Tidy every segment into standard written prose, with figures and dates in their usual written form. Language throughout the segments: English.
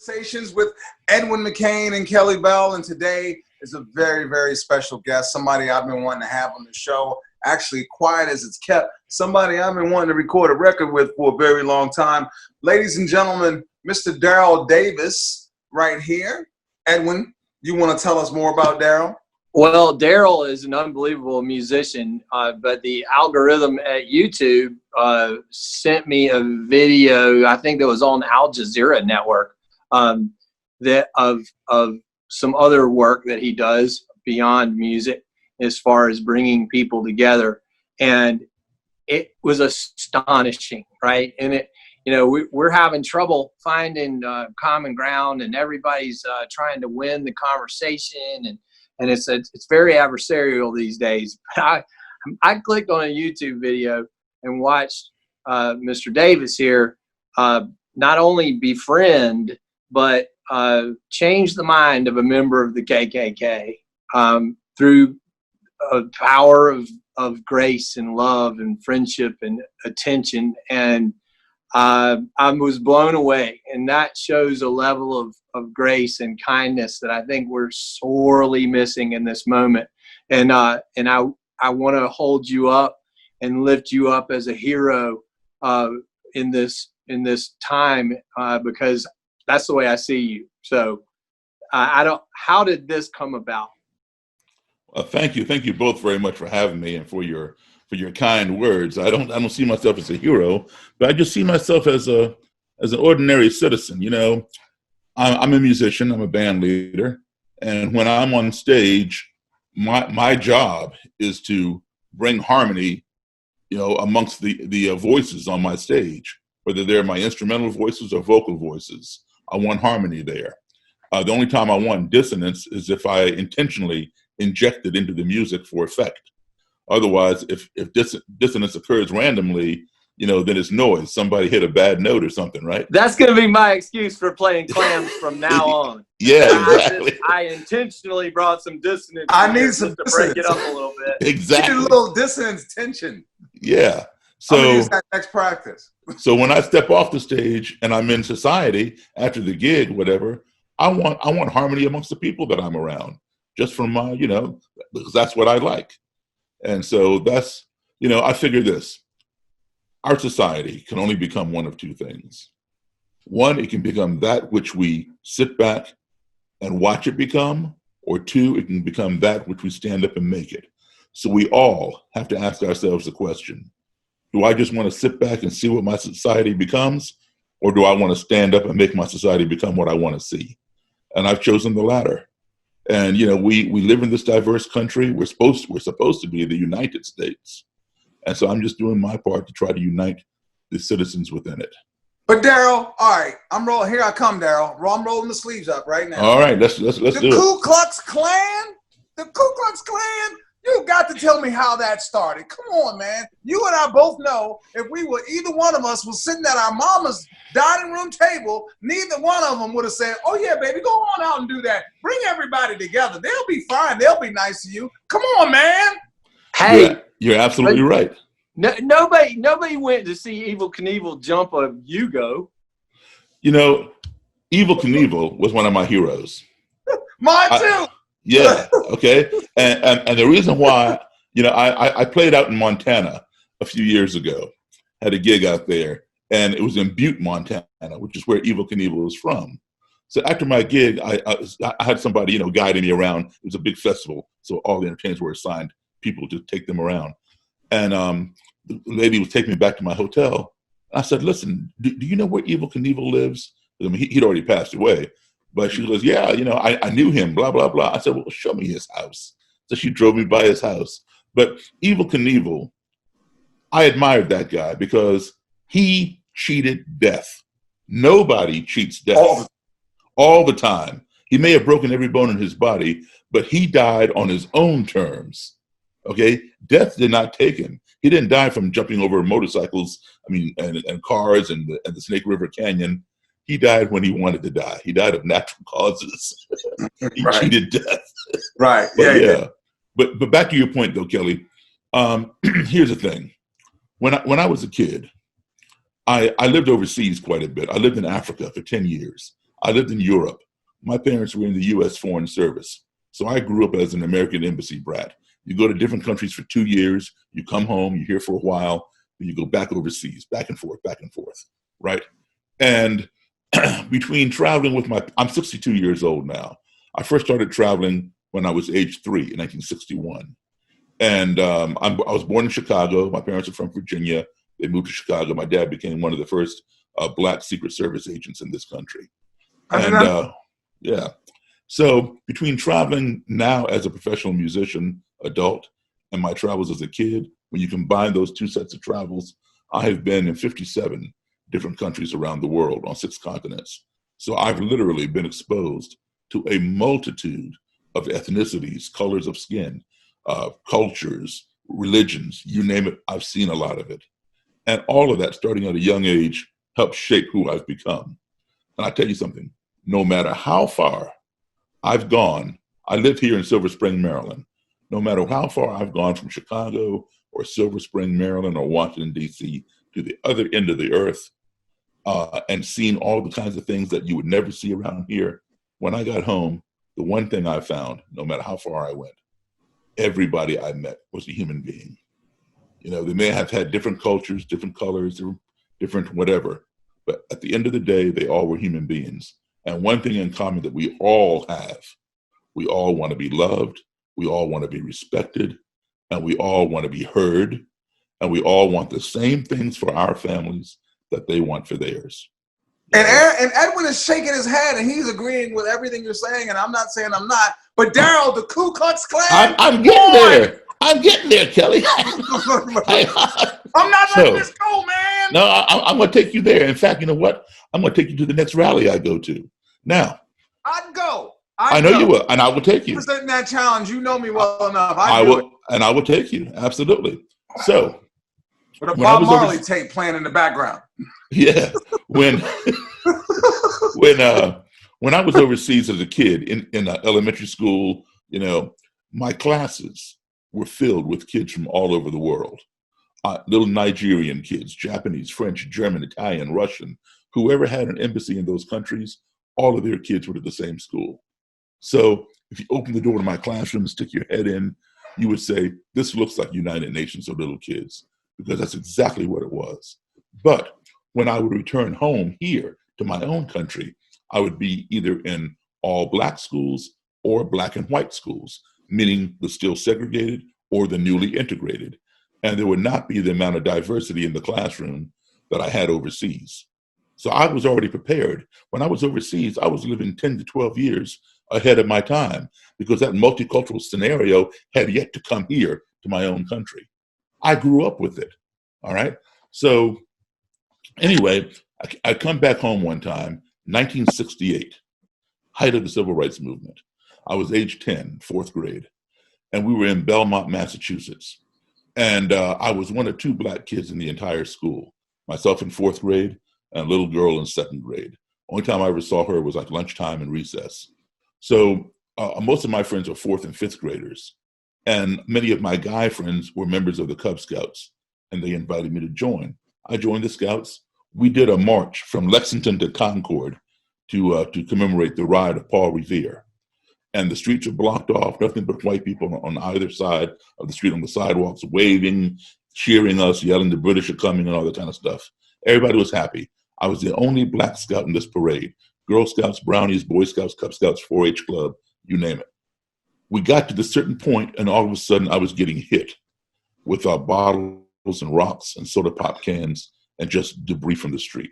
Conversations with Edwin McCain and Kelly Bell, and today is a very, very special guest, somebody I've been wanting to have on the show, actually quiet as it's kept, somebody I've been wanting to record a record with for a very long time. Ladies and gentlemen, Mr. Daryl Davis right here. Edwin, you want to tell us more about Daryl? Well, Daryl is an unbelievable musician, but the algorithm at YouTube sent me a video, I think that was on Al Jazeera network, that of some other work that he does beyond music as far as bringing people together. And it was astonishing, right? And it, you know, we're having trouble finding common ground, and everybody's trying to win the conversation, and it's very adversarial these days. But I clicked on a YouTube video and watched Mr. Davis here not only befriend, but change the mind of a member of the KKK through a power of grace and love and friendship and attention. And I was blown away, and that shows a level of grace and kindness that I think we're sorely missing in this moment. And I want to hold you up and lift you up as a hero in this time because that's the way I see you. So how did this come about? Well, thank you both very much for having me and for your kind words. I don't see myself as a hero, but I just see myself as an ordinary citizen. You know, I'm a musician, I'm a band leader, and when I'm on stage, my job is to bring harmony, you know, amongst the voices on my stage, whether they're my instrumental voices or vocal voices. I want harmony there. The only time I want dissonance is if I intentionally inject it into the music for effect. Otherwise, if dissonance occurs randomly, you know, then it's noise. Somebody hit a bad note or something, right? That's going to be my excuse for playing clams from now on. Yeah, exactly. I intentionally brought some dissonance. I need some to break it up a little bit. Exactly. You need a little dissonance tension. Yeah. I'm gonna So use that next practice. So when I step off the stage and I'm in society after the gig, whatever, I want harmony amongst the people that I'm around, just from my, you know, because that's what I like. And so that's, you know, I figure this. Our society can only become one of two things. One, it can become that which we sit back and watch it become, or two, it can become that which we stand up and make it. So we all have to ask ourselves the question, do I just want to sit back and see what my society becomes, or do I want to stand up and make my society become what I want to see? And I've chosen the latter. And, you know, we live in this diverse country. We're supposed to be the United States. And so I'm just doing my part to try to unite the citizens within it. But Daryl, all right, I'm rolling. Here I come, Daryl. I'm rolling the sleeves up right now. All right, let's do it. The Ku Klux Klan? The Ku Klux Klan? You got to tell me how that started. Come on, man. You and I both know if we were, either one of us was sitting at our mama's dining room table, neither one of them would have said, oh yeah, baby, go on out and do that. Bring everybody together. They'll be fine. They'll be nice to you. Come on, man. Hey, you're absolutely right. Nobody went to see Evel Knievel jump a Yugo. You know, Evel Knievel was one of my heroes. Mine too. Yeah. Okay. And the reason why, you know, I played out in Montana a few years ago, had a gig out there, and it was in Butte, Montana, which is where Evel Knievel is from. So after my gig, I had somebody, you know, guiding me around. It was a big festival, so all the entertainers were assigned people to take them around. And the lady was taking me back to my hotel. I said, listen, do you know where Evel Knievel lives? I mean, he'd already passed away. But she goes, yeah, you know, I knew him, blah, blah, blah. I said, well, show me his house. So she drove me by his house. But Evel Knievel, I admired that guy because he cheated death. Nobody cheats death all the time. He may have broken every bone in his body, but he died on his own terms. Okay? Death did not take him. He didn't die from jumping over motorcycles, and cars and the Snake River Canyon. He died when he wanted to die. He died of natural causes. He cheated death. Right. But yeah. But back to your point, though, Kelly. Here's the thing. When I was a kid, I lived overseas quite a bit. I lived in Africa for 10 years. I lived in Europe. My parents were in the U.S. Foreign Service. So I grew up as an American embassy brat. You go to different countries for 2 years, you come home, you're here for a while, then you go back overseas, back and forth, right? And between traveling with I'm 62 years old now. I first started traveling when I was age 3 in 1961. And I was born in Chicago. My parents are from Virginia. They moved to Chicago. My dad became one of the first Black Secret Service agents in this country. And yeah. So between traveling now as a professional musician, adult, and my travels as a kid, when you combine those two sets of travels, I have been in 57 different countries around the world on 6 continents. So I've literally been exposed to a multitude of ethnicities, colors of skin, cultures, religions, you name it, I've seen a lot of it. And all of that, starting at a young age, helped shape who I've become. And I tell you something, no matter how far I've gone, I live here in Silver Spring, Maryland. No matter how far I've gone from Chicago or Silver Spring, Maryland, or Washington, D.C. to the other end of the earth, and seen all the kinds of things that you would never see around here, when I got home, the one thing I found, no matter how far I went, everybody I met was a human being. You know, they may have had different cultures, different colors, different whatever, but at the end of the day, they all were human beings. And one thing in common that we all have, we all want to be loved, we all want to be respected, and we all want to be heard, and we all want the same things for our families that they want for theirs. And Edwin is shaking his head, and he's agreeing with everything you're saying, and I'm not saying I'm not. But Daryl, the Ku Klux Klan, I'm getting there. I'm getting there, Kelly. I'm not letting this go, man. No, I'm going to take you there. In fact, you know what? I'm going to take you to the next rally I go to. Now, I'd go. I know you will, and I will take you. Presenting that challenge, you know me well enough. I will, and I will take you. Absolutely. So, with a Bob Marley tape playing in the background. Yeah, when I was overseas as a kid in elementary school, you know, my classes were filled with kids from all over the world. Little Nigerian kids, Japanese, French, German, Italian, Russian, whoever had an embassy in those countries, all of their kids were at the same school. So if you open the door to my classroom and stick your head in, you would say, this looks like United Nations of little kids, because that's exactly what it was. But when I would return home here to my own country, I would be either in all Black schools or Black and white schools, meaning the still segregated or the newly integrated. And there would not be the amount of diversity in the classroom that I had overseas. So I was already prepared. When I was overseas, I was living 10 to 12 years ahead of my time, because that multicultural scenario had yet to come here to my own country. I grew up with it, all right? So anyway, I come back home one time, 1968, height of the civil rights movement. I was age 10, 4th grade, and we were in Belmont, Massachusetts. And I was one of 2 Black kids in the entire school, myself in 4th grade and a little girl in 2nd grade. Only time I ever saw her was like lunchtime and recess. So most of my friends are 4th and 5th graders. And many of my guy friends were members of the Cub Scouts, and they invited me to join. I joined the Scouts. We did a march from Lexington to Concord to commemorate the ride of Paul Revere. And the streets were blocked off, nothing but white people on either side of the street on the sidewalks, waving, cheering us, yelling the British are coming and all that kind of stuff. Everybody was happy. I was the only Black Scout in this parade. Girl Scouts, Brownies, Boy Scouts, Cub Scouts, 4-H Club, you name it. We got to the certain point, and all of a sudden I was getting hit with bottles and rocks and soda pop cans and just debris from the street.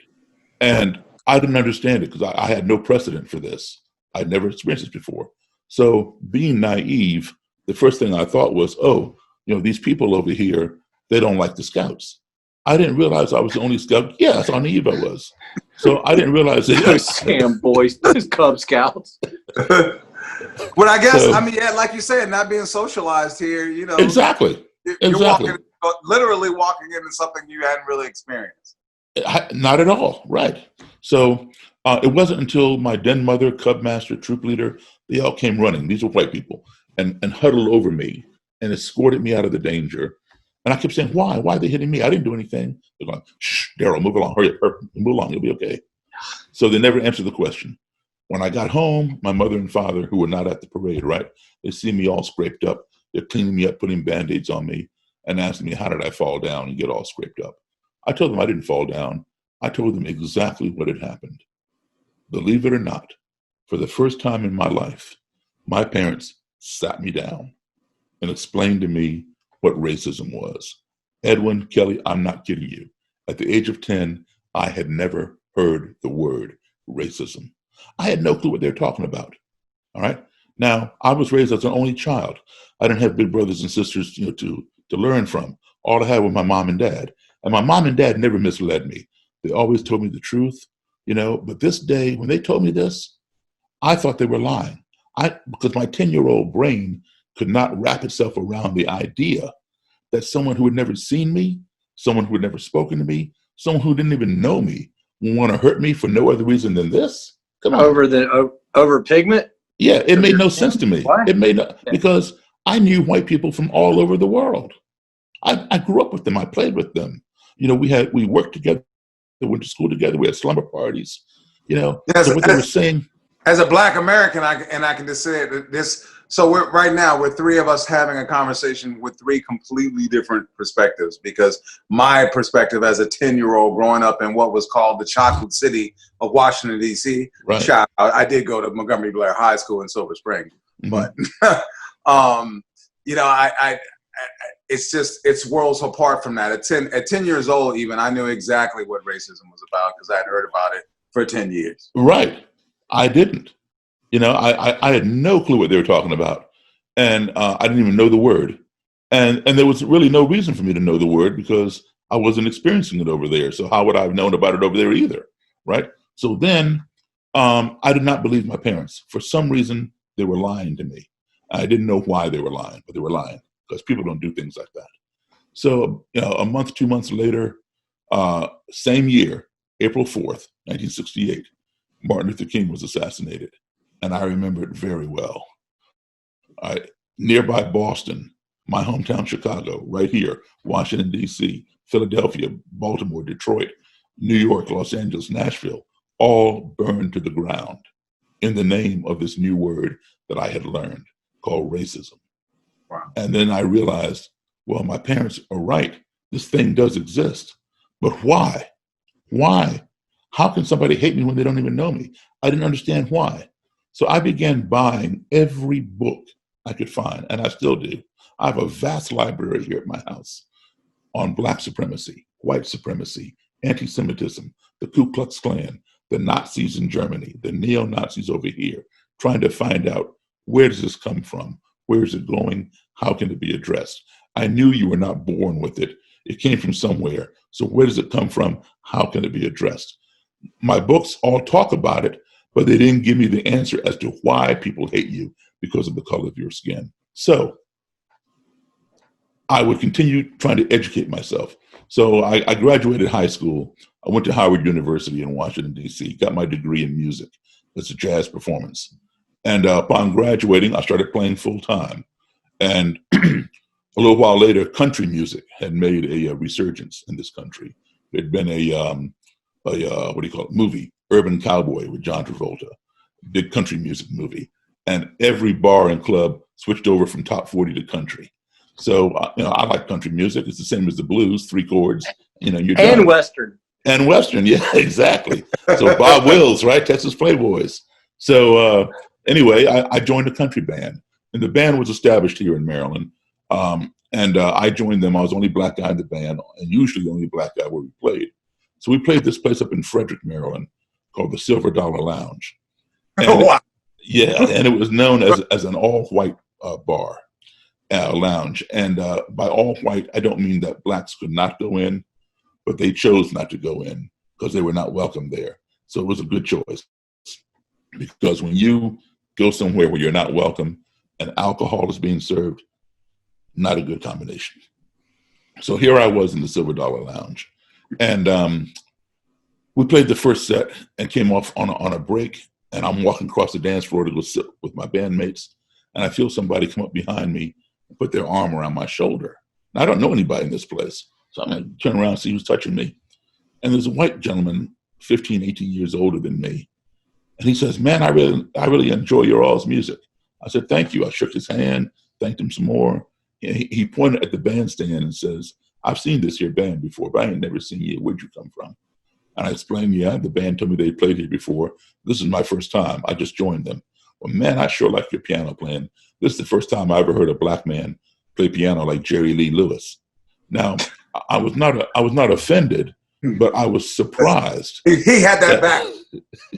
And I didn't understand it because I had no precedent for this. I'd never experienced this before. So being naive, the first thing I thought was, oh, you know, these people over here, they don't like the Scouts. I didn't realize I was the only Scout. Yeah, that's how naive I was. So I didn't realize that. Those Sam boys, those Cub Scouts. Well, I guess, I mean, yeah, like you said, not being socialized here, you know. Exactly. You're literally walking into something you hadn't really experienced. Not at all, right. So it wasn't until my den mother, Cub Master, troop leader, they all came running. These were white people, and huddled over me and escorted me out of the danger. And I kept saying, why? Why are they hitting me? I didn't do anything. They're going, shh, Daryl, move along. Hurry up, move along. You'll be okay. So they never answered the question. When I got home, my mother and father, who were not at the parade, right, they see me all scraped up. They're cleaning me up, putting Band-Aids on me, and asking me, how did I fall down and get all scraped up? I told them I didn't fall down. I told them exactly what had happened. Believe it or not, for the first time in my life, my parents sat me down and explained to me what racism was. Edwin, Kelly, I'm not kidding you. At the age of 10, I had never heard the word racism. I had no clue what they were talking about. All right. Now, I was raised as an only child. I didn't have big brothers and sisters, to learn from. All I had was my mom and dad. And my mom and dad never misled me. They always told me the truth, But this day, when they told me this, I thought they were lying. Because my 10-year-old brain could not wrap itself around the idea that someone who had never seen me, someone who had never spoken to me, someone who didn't even know me would want to hurt me for no other reason than this. Come on. Over pigment? Yeah, it made no sense to me. Why? It made no, because I knew white people from all over the world. I grew up with them. I played with them. We worked together, went to school together. We had slumber parties. So what they were saying. As a Black American, I can just say this. So we're three of us having a conversation with three completely different perspectives, because my perspective as a 10-year-old growing up in what was called the chocolate city of Washington, D.C. Right. I did go to Montgomery Blair High School in Silver Spring, but it's worlds apart from that. At 10 years old, even, I knew exactly what racism was about because I had heard about it for 10 years. Right. I didn't. I had no clue what they were talking about. And I didn't even know the word. And there was really no reason for me to know the word because I wasn't experiencing it over there. So how would I have known about it over there either? Right. So then I did not believe my parents. For some reason, they were lying to me. I didn't know why they were lying, but they were lying because people don't do things like that. So, a month, 2 months later, same year, April 4th, 1968, Martin Luther King was assassinated. And I remember it very well. Nearby Boston, my hometown Chicago, right here, Washington, D.C., Philadelphia, Baltimore, Detroit, New York, Los Angeles, Nashville, all burned to the ground in the name of this new word that I had learned called racism. Wow. And then I realized, well, my parents are right. This thing does exist. But why? Why? How can somebody hate me when they don't even know me? I didn't understand why. So I began buying every book I could find, and I still do. I have a vast library here at my house on Black supremacy, white supremacy, anti-Semitism, the Ku Klux Klan, the Nazis in Germany, the neo-Nazis over here, trying to find out, where does this come from? Where is it going? How can it be addressed? I knew you were not born with it. It came from somewhere. So where does it come from? How can it be addressed? My books all talk about it, but they didn't give me the answer as to why people hate you because of the color of your skin. So I would continue trying to educate myself. So I graduated high school. I went to Howard University in Washington, D.C., got my degree in music. It's a jazz performance. And upon graduating, I started playing full time. And a little while later, country music had made a resurgence in this country. There'd been a movie, Urban Cowboy with John Travolta, big country music movie. And every bar and club switched over from top 40 to country. So, I like country music. It's the same as the blues, 3 chords, you're done. And Western. And Western, yeah, exactly. So Bob Wills, right? Texas Playboys. So anyway, I joined a country band. And the band was established here in Maryland. And I joined them. I was the only black guy in the band, and usually the only black guy where we played. So we played this place up in Frederick, Maryland, called the $Silver Lounge. And Wow. yeah, and it was known as an all-white bar, lounge. And by all white, I don't mean that blacks could not go in, but they chose not to go in because they were not welcome there. So it was a good choice. Because when you go somewhere where you're not welcome and alcohol is being served, not a good combination. So here I was in the $Silver Lounge. And we played the first set and came off on a break. And I'm walking across the dance floor to go sit with my bandmates. And I feel somebody come up behind me and put their arm around my shoulder. And I don't know anybody in this place. So I'm going to turn around and see who's touching me. And there's a white gentleman, 15, 18 years older than me. And he says, man, I really enjoy your all's music. I said, thank you. I shook his hand, thanked him some more. And he pointed at the bandstand and says, I've seen this here band before, but I ain't never seen you. Where'd you come from? And I explained, yeah, the band told me they played here before. This is my first time. I just joined them. Well, man, I sure like your piano playing. This is the first time I ever heard a black man play piano like Jerry Lee Lewis. Now, I was not offended, but I was surprised. He had that back.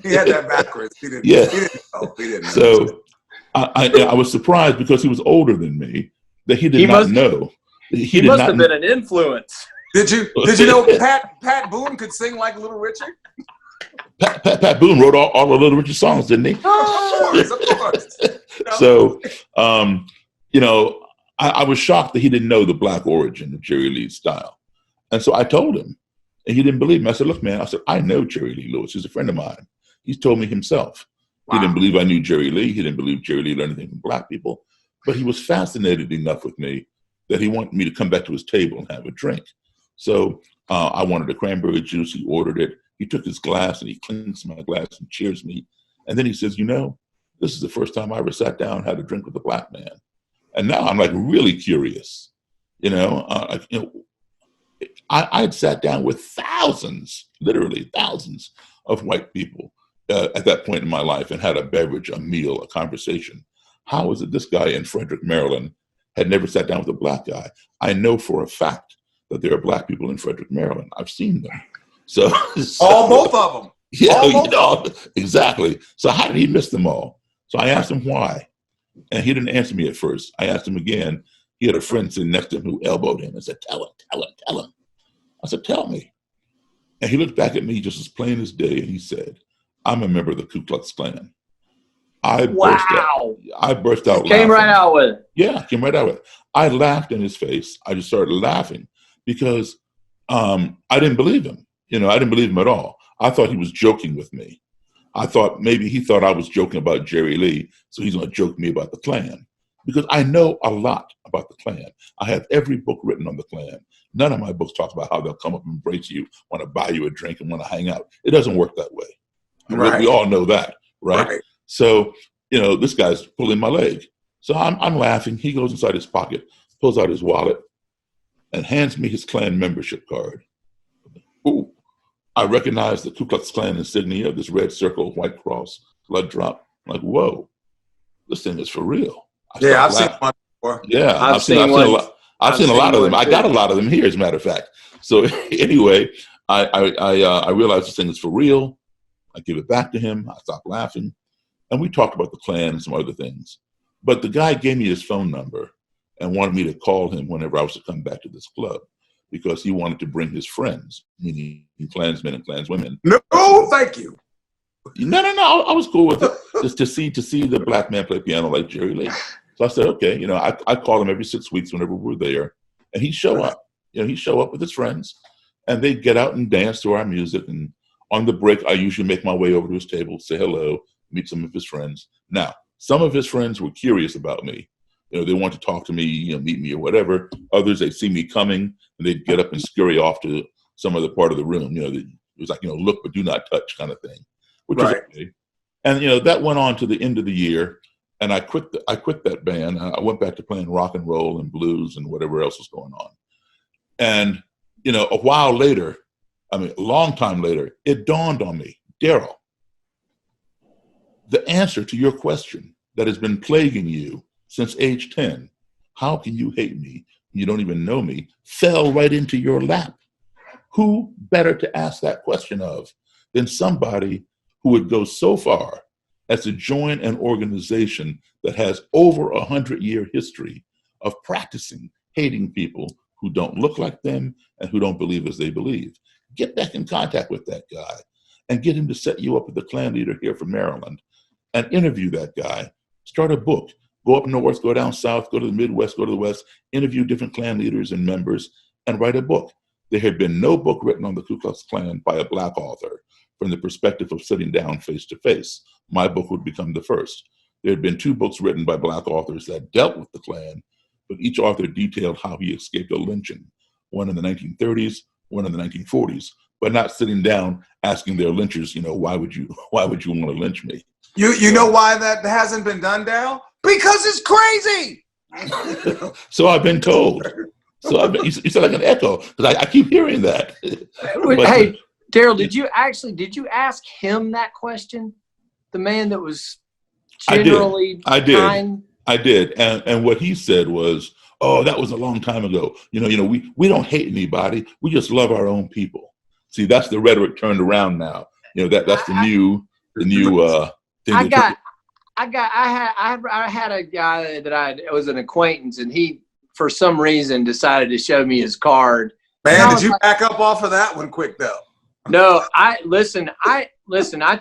He had that backwards. He didn't know. So I was surprised because he was older than me that he did not know. He must have been an influence. Did you know Pat Boone could sing like Little Richard? Pat Boone wrote all the Little Richard songs, didn't he? Of course. So, I was shocked that he didn't know the black origin of Jerry Lee's style. And so I told him, and he didn't believe me. I said, look, man, I know Jerry Lee Lewis. He's a friend of mine. He's told me himself. Wow. He didn't believe I knew Jerry Lee. He didn't believe Jerry Lee learned anything from black people. But he was fascinated enough with me that he wanted me to come back to his table and have a drink. So I wanted a cranberry juice. He ordered it. He took his glass and he clinks my glass and cheers me. And then he says, this is the first time I ever sat down and had a drink with a black man. And now I'm like really curious. I had sat down with thousands, literally thousands of white people at that point in my life and had a beverage, a meal, a conversation. How is it this guy in Frederick, Maryland had never sat down with a black guy? I know for a fact that there are black people in Frederick, Maryland. I've seen them. So both of them. Yeah, exactly. So how did he miss them all? So I asked him why. And he didn't answer me at first. I asked him again. He had a friend sitting next to him who elbowed him and said, tell him. I said, tell me. And he looked back at me just as plain as day, and he said, I'm a member of the Ku Klux Klan. I burst out laughing. Came right out with it. Yeah, came right out with it. I laughed in his face. I just started laughing because I didn't believe him. I didn't believe him at all. I thought he was joking with me. I thought maybe he thought I was joking about Jerry Lee, so he's going to joke me about the Klan. Because I know a lot about the Klan. I have every book written on the Klan. None of my books talk about how they'll come up and embrace you, want to buy you a drink, and want to hang out. It doesn't work that way. Right. We all know that, right? So, this guy's pulling my leg. So I'm laughing. He goes inside his pocket, pulls out his wallet, and hands me his Klan membership card. Ooh. I recognize the Ku Klux Klan insignia, this red circle, white cross, blood drop. I'm like, whoa, this thing is for real. I've seen one before. Yeah, I've seen a lot of them. I got a lot of them here, as a matter of fact. So anyway, I realized this thing is for real. I give it back to him. I stopped laughing. And we talked about the Klan and some other things. But the guy gave me his phone number and wanted me to call him whenever I was to come back to this club, because he wanted to bring his friends, meaning Klansmen and Klanswomen. No, thank you. No. I was cool with it. Just to see the black man play piano like Jerry Lee. So I said, okay. I call him every 6 weeks whenever we're there, and he'd show up. He'd show up with his friends, and they'd get out and dance to our music. And on the break, I usually make my way over to his table, say hello, meet some of his friends. Now, some of his friends were curious about me. They want to talk to me, meet me or whatever. Others, they'd see me coming and they'd get up and scurry off to some other part of the room. It was like, look, but do not touch kind of thing, which was okay. And, that went on to the end of the year. And I quit that band. I went back to playing rock and roll and blues and whatever else was going on. And, a while later, a long time later, it dawned on me, Daryl, the answer to your question that has been plaguing you since age 10, how can you hate me? You don't even know me, fell right into your lap. Who better to ask that question of than somebody who would go so far as to join an organization that has over 100-year history of practicing hating people who don't look like them and who don't believe as they believe. Get back in contact with that guy and get him to set you up with the Klan leader here from Maryland and interview that guy. Start a book. Go up north, go down south, go to the Midwest, go to the West, interview different Klan leaders and members, and write a book. There had been no book written on the Ku Klux Klan by a black author from the perspective of sitting down face to face. My book would become the first. There had been 2 books written by black authors that dealt with the Klan, but each author detailed how he escaped a lynching, one in the 1930s, one in the 1940s. but not sitting down asking their lynchers, why would you want to lynch me? You know why that hasn't been done, Daryl? Because it's crazy. So I've been told. You sound like an echo because I keep hearing that. Hey, Daryl, did you ask him that question? The man that was generally kind? I did. And what he said was, oh, that was a long time ago. We don't hate anybody. We just love our own people. See, that's the rhetoric turned around now. That's the new thing. I had a guy that was an acquaintance, and he, for some reason, decided to show me his card. Man, did you back up off of that one quick though? No, I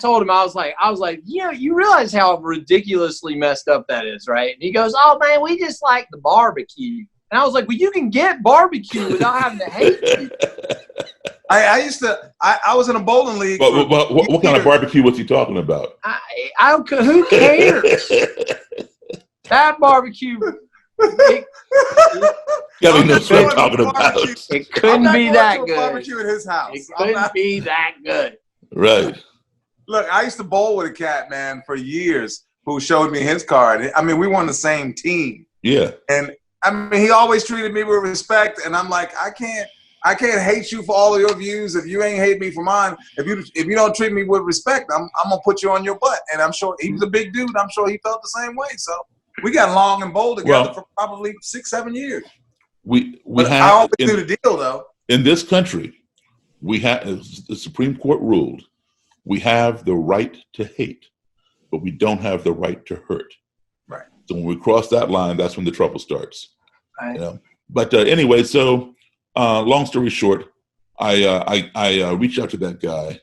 told him, I was like, you realize how ridiculously messed up that is, right? And he goes, oh man, we just like the barbecue. And I was like, well, you can get barbecue without having to hate you. I was in a bowling league. But what kind of barbecue was he talking about? Who cares? That barbecue. Kelly knows what I'm talking about. It couldn't be that good. Barbecue at his house. It couldn't be that good. Right. Look, I used to bowl with a cat, man, for years who showed me his card. I mean, we won the same team. Yeah. And I mean, he always treated me with respect, and I'm like, I can't hate you for all of your views if you ain't hate me for mine. If you don't treat me with respect, I'm gonna put you on your butt. And I'm sure he was a big dude. I'm sure he felt the same way. So we got long and bold together for probably 6-7 years. I always knew the deal, though. In this country, the Supreme Court ruled we have the right to hate, but we don't have the right to hurt. Right. So when we cross that line, that's when the trouble starts. Right. But anyway, so long story short, I reached out to that guy,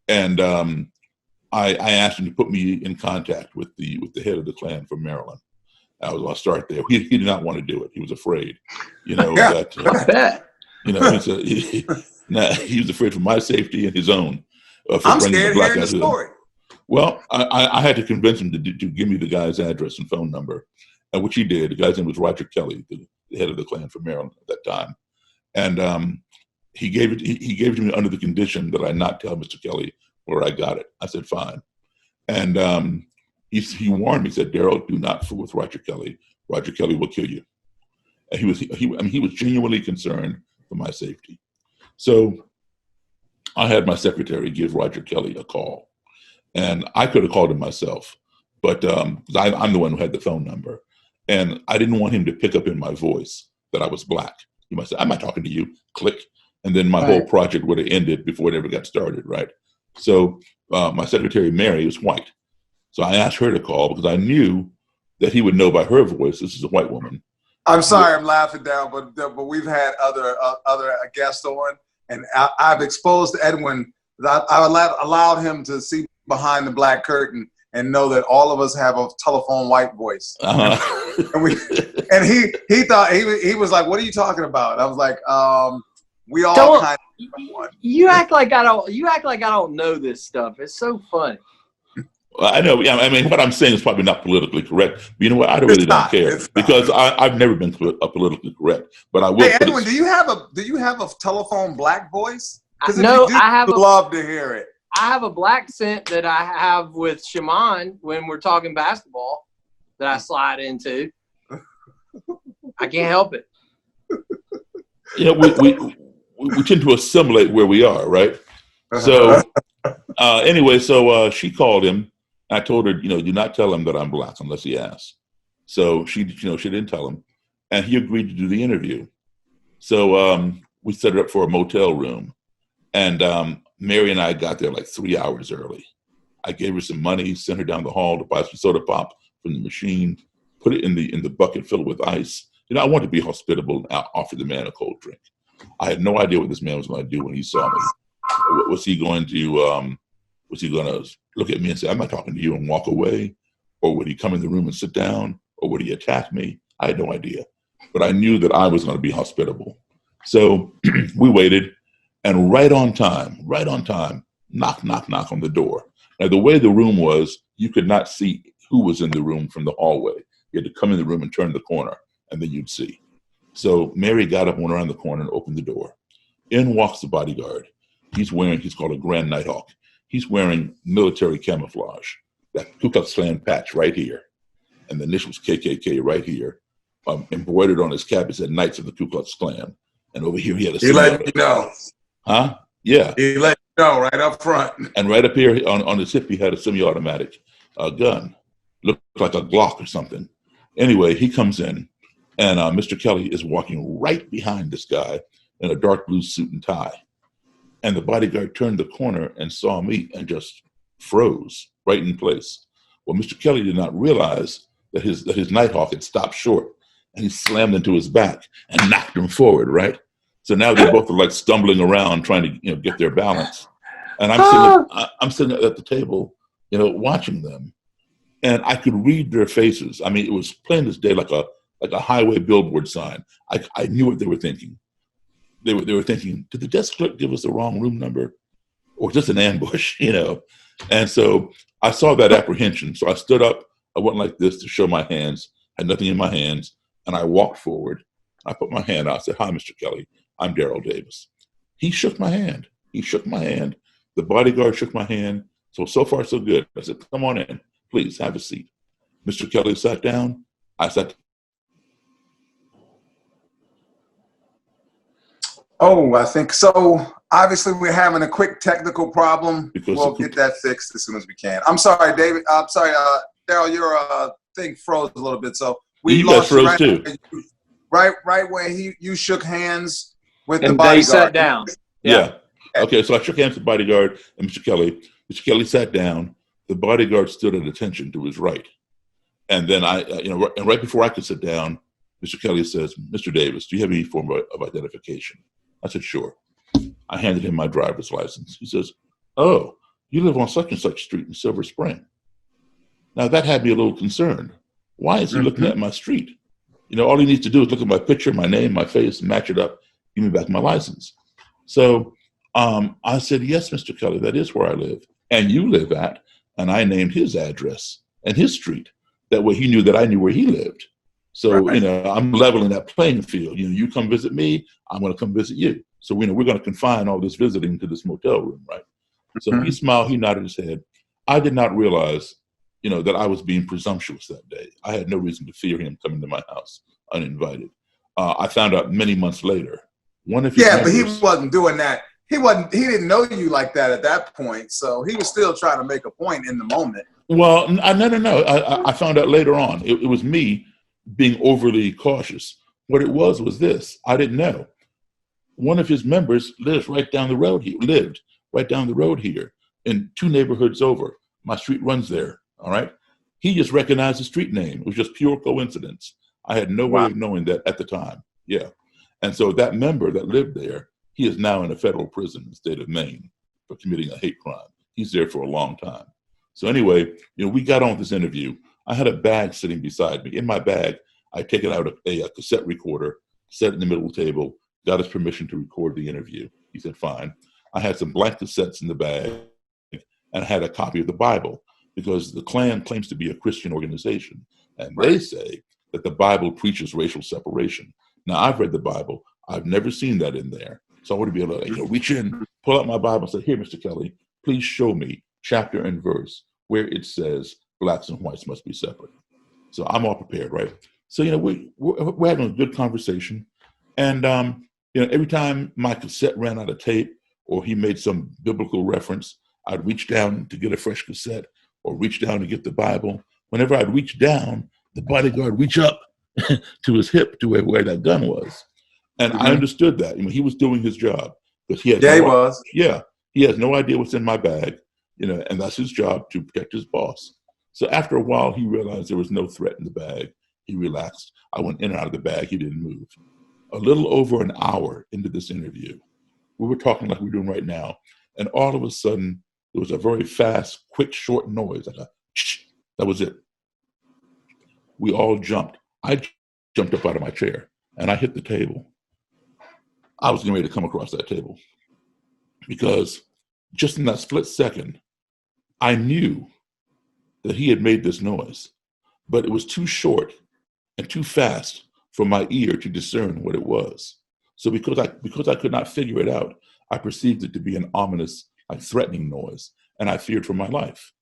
and I asked him to put me in contact with the head of the Klan from Maryland. I'll start there. He did not want to do it. He was afraid, that he was afraid for my safety and his own. I'm scared hearing the story. Well, I had to convince him to give me the guy's address and phone number, which he did. The guy's name was Roger Kelly, the head of the Klan from Maryland at that time, and he gave it. He gave it to me under the condition that I not tell Mr. Kelly where I got it. I said fine, and he warned me. He said, Daryl, do not fool with Roger Kelly. Roger Kelly will kill you. And he was genuinely concerned for my safety. So I had my secretary give Roger Kelly a call. And I could have called him myself, but I'm the one who had the phone number. And I didn't want him to pick up in my voice that I was black. He might say, I'm not talking to you. Click. And then my whole project would have ended before it ever got started, right? So my secretary, Mary, was white. So I asked her to call because I knew that he would know by her voice this is a white woman. I'm sorry, I'm laughing down, but we've had other guests on, and I've exposed Edwin. I allowed him to see behind the black curtain and know that all of us have a telephone white voice. And he thought he was like, "What are you talking about?" I was like, "We all kind of." You act like I don't know this stuff. It's so funny. I know. I mean, what I'm saying is probably not politically correct. But you know what? I really don't care because I've never been politically correct. But I will. Hey, Edwin, do you have a telephone black voice? No, I would love to hear it. I have a black scent that I have with Shaman when we're talking basketball that I slide into. I can't help it. We tend to assimilate where we are, right? So anyway, she called him. I told her, do not tell him that I'm black unless he asks. So she didn't tell him, and he agreed to do the interview. So we set it up for a motel room, and Mary and I got there like 3 hours early. I gave her some money, sent her down the hall to buy some soda pop from the machine, put it in the bucket, fill it with ice. I wanted to be hospitable and offer the man a cold drink. I had no idea what this man was going to do when he saw me. Was he going to look at me and say, I'm not talking to you and walk away? Or would he come in the room and sit down? Or would he attack me? I had no idea. But I knew that I was going to be hospitable. So we waited, and right on time, knock, knock, knock on the door. Now, the way the room was, you could not see who was in the room from the hallway. You had to come in the room and turn the corner, and then you'd see. So Mary got up, went around the corner, and opened the door. In walks the bodyguard. He's called a Grand Nighthawk. He's wearing military camouflage, that Ku Klux Klan patch right here, and the initials KKK right here, embroidered on his cap. It said Knights of the Ku Klux Klan. And over here he had a He let you know. Huh? Yeah. He let you know right up front. And right up here on his hip, he had a semi-automatic gun. Looked like a Glock or something. Anyway, he comes in, and Mr. Kelly is walking right behind this guy in a dark blue suit and tie. And the bodyguard turned the corner and saw me and just froze right in place. Well, Mr. Kelly did not realize that his Nighthawk had stopped short, and he slammed into his back and knocked him forward, right? So now they both are like stumbling around trying to get their balance. And I'm sitting at the table, watching them, and I could read their faces. I mean, it was plain as day, like a highway billboard sign. I knew what they were thinking. They were thinking, did the desk clerk give us the wrong room number, or just an ambush, And so I saw that apprehension. So I stood up. I went like this to show my hands. Had nothing in my hands, and I walked forward. I put my hand out. I said, "Hi, Mr. Kelly. I'm Daryl Davis." He shook my hand. The bodyguard shook my hand. So far, so good. I said, "Come on in. Please have a seat." Mr. Kelly sat down. I sat. Oh, I think so. Obviously, we're having a quick technical problem. We'll get that fixed as soon as we can. I'm sorry, David. I'm sorry, Daryl. Your thing froze a little bit, so we lost you right where you shook hands with the bodyguard. They sat down. Yeah. Okay, so I shook hands with the bodyguard and Mr. Kelly. Mr. Kelly sat down. The bodyguard stood at attention to his right, and then and right before I could sit down, Mr. Kelly says, "Mr. Davis, do you have any form of identification?" I said, "Sure." I handed him my driver's license. He says, "Oh, you live on such and such street in Silver Spring." Now that had me a little concerned. Why is he looking at my street? All he needs to do is look at my picture, my name, my face, match it up, give me back my license. So I said, "Yes, Mr. Kelly, that is where I live. And you live at," and I named his address and his street. That way he knew that I knew where he lived. So, right. I'm leveling that playing field. You come visit me, I'm going to come visit you. So, we're going to confine all this visiting to this motel room, right? So he smiled, he nodded his head. I did not realize, that I was being presumptuous that day. I had no reason to fear him coming to my house uninvited. I found out many months later. But he wasn't doing that. He didn't know you like that at that point. So he was still trying to make a point in the moment. Well, no. I found out later on. It was me being overly cautious. What it was this. I didn't know. One of his members lived right down the road here, in 2 neighborhoods over. My street runs there, all right? He just recognized the street name. It was just pure coincidence. I had no way of knowing that at the time. Yeah. And so that member that lived there, he is now in a federal prison in the state of Maine for committing a hate crime. He's there for a long time. So anyway, we got on with this interview. I had a bag sitting beside me. In my bag, I taken out a cassette recorder, set it in the middle of the table, got his permission to record the interview. He said, fine. I had some blank cassettes in the bag, and I had a copy of the Bible, because the Klan claims to be a Christian organization, and they say that the Bible preaches racial separation. Now, I've read the Bible. I've never seen that in there. So I want to be able to reach in, pull out my Bible and say, "Here, Mr. Kelly, please show me chapter and verse where it says blacks and whites must be separate." So I'm all prepared, right? So, we're having a good conversation. And, every time my cassette ran out of tape or he made some biblical reference, I'd reach down to get a fresh cassette or reach down to get the Bible. Whenever I'd reach down, the bodyguard would reach up to his hip to where that gun was. And I understood that. He was doing his job. Because he was. Yeah. He has no idea what's in my bag, and that's his job, to protect his boss. So after a while, he realized there was no threat in the bag. He relaxed. I went in and out of the bag. He didn't move. A little over an hour into this interview, we were talking like we're doing right now, and all of a sudden, there was a very fast, quick, short noise, like a shh. That was it. We all jumped. I jumped up out of my chair, and I hit the table. I was getting ready to come across that table, because just in that split second, I knew that he had made this noise, but it was too short and too fast for my ear to discern what it was. So because I could not figure it out, I perceived it to be an ominous, like threatening noise, and I feared for my life.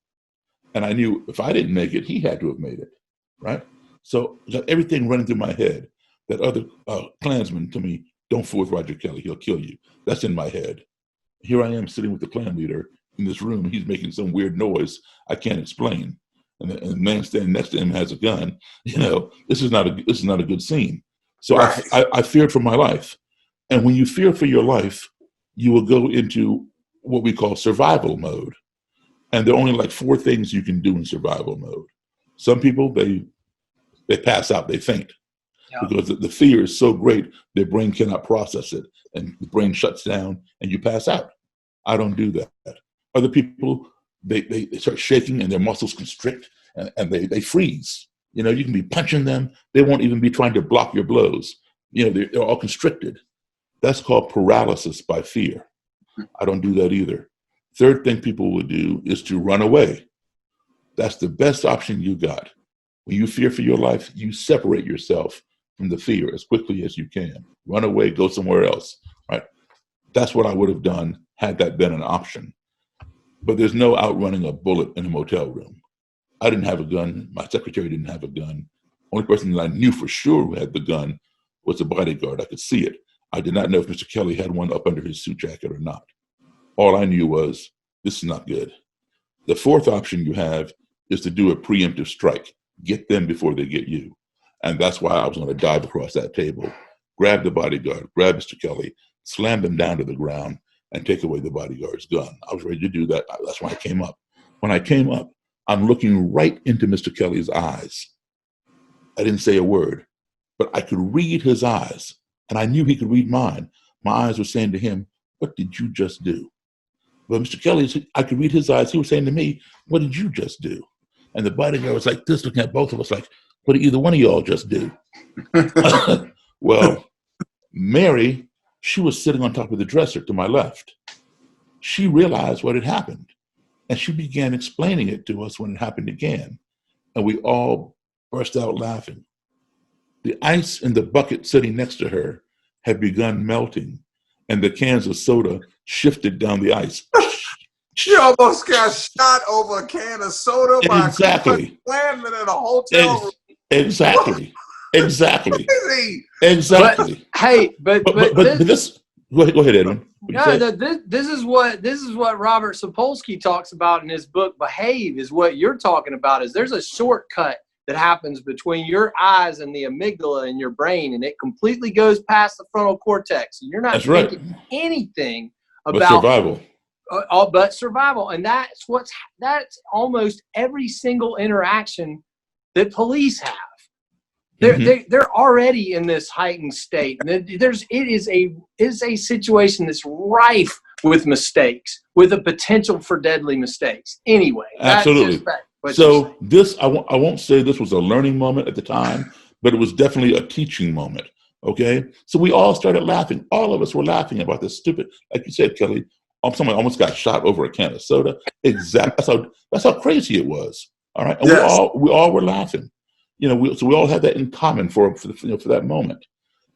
And I knew if I didn't make it, he had to have made it, right? So I got everything running through my head. That other Klansman to me, don't fool with Roger Kelly, he'll kill you. That's in my head. Here I am sitting with the Klan leader in this room. He's making some weird noise I can't explain. And the man standing next to him has a gun. This is not a good scene. So right. I feared for my life. And when you fear for your life, you will go into what we call survival mode. And there are only like 4 things you can do in survival mode. Some people, they pass out, they faint. Yeah. Because the fear is so great, their brain cannot process it. And the brain shuts down and you pass out. I don't do that. Other people, they start shaking and their muscles constrict and they freeze. You can be punching them. They won't even be trying to block your blows. They're all constricted. That's called paralysis by fear. I don't do that either. Third thing people will do is to run away. That's the best option you got. When you fear for your life, you separate yourself from the fear as quickly as you can. Run away, go somewhere else, right? That's what I would have done had that been an option. But there's no outrunning a bullet in a motel room. I didn't have a gun. My secretary didn't have a gun. Only person that I knew for sure who had the gun was the bodyguard. I could see it. I did not know if Mr. Kelly had one up under his suit jacket or not. All I knew was, this is not good. The fourth option you have is to do a preemptive strike. Get them before they get you. And that's why I was going to dive across that table, grab the bodyguard, grab Mr. Kelly, slam them down to the ground, and take away the bodyguard's gun. I was ready to do that. That's why I came up. When I came up, I'm looking right into Mr. Kelly's eyes. I didn't say a word, but I could read his eyes, and I knew he could read mine. My eyes were saying to him, what did you just do? But Mr. Kelly, I could read his eyes. He was saying to me, what did you just do? And the bodyguard was like this, looking at both of us like, what did either one of y'all just do? Well, Mary, she was sitting on top of the dresser to my left. She realized what had happened, and she began explaining it to us when it happened again. And we all burst out laughing. The ice in the bucket sitting next to her had begun melting, and the cans of soda shifted down the ice. She almost got shot over a can of soda by exactly. a Klansman in a hotel room. Exactly. Exactly. Exactly. But this. Go ahead, Edwin. This is what Robert Sapolsky talks about in his book Behave. Is what you're talking about. Is there's a shortcut that happens between your eyes and the amygdala in your brain, and it completely goes past the frontal cortex, and you're not thinking anything about survival. But survival, and that's almost every single interaction that police have. They're already in this heightened state. It is a situation that's rife with mistakes, with a potential for deadly mistakes. Anyway, absolutely. So this, I won't say this was a learning moment at the time, but it was definitely a teaching moment. Okay, so we all started laughing. All of us were laughing about this stupid, like you said, Kelly. Someone almost got shot over a can of soda. Exactly. That's how crazy it was. All right, and yes. we all were laughing. So we all had that in common for that moment.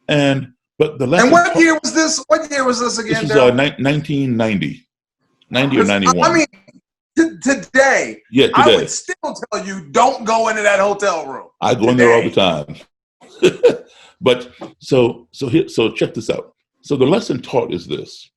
But the lesson. And what year was this? What year was this again? This was 1990, 90 or 91. I mean, today. Yeah, today. I would still tell you, don't go into that hotel room. I go in there all the time. But so check this out. So the lesson taught is this: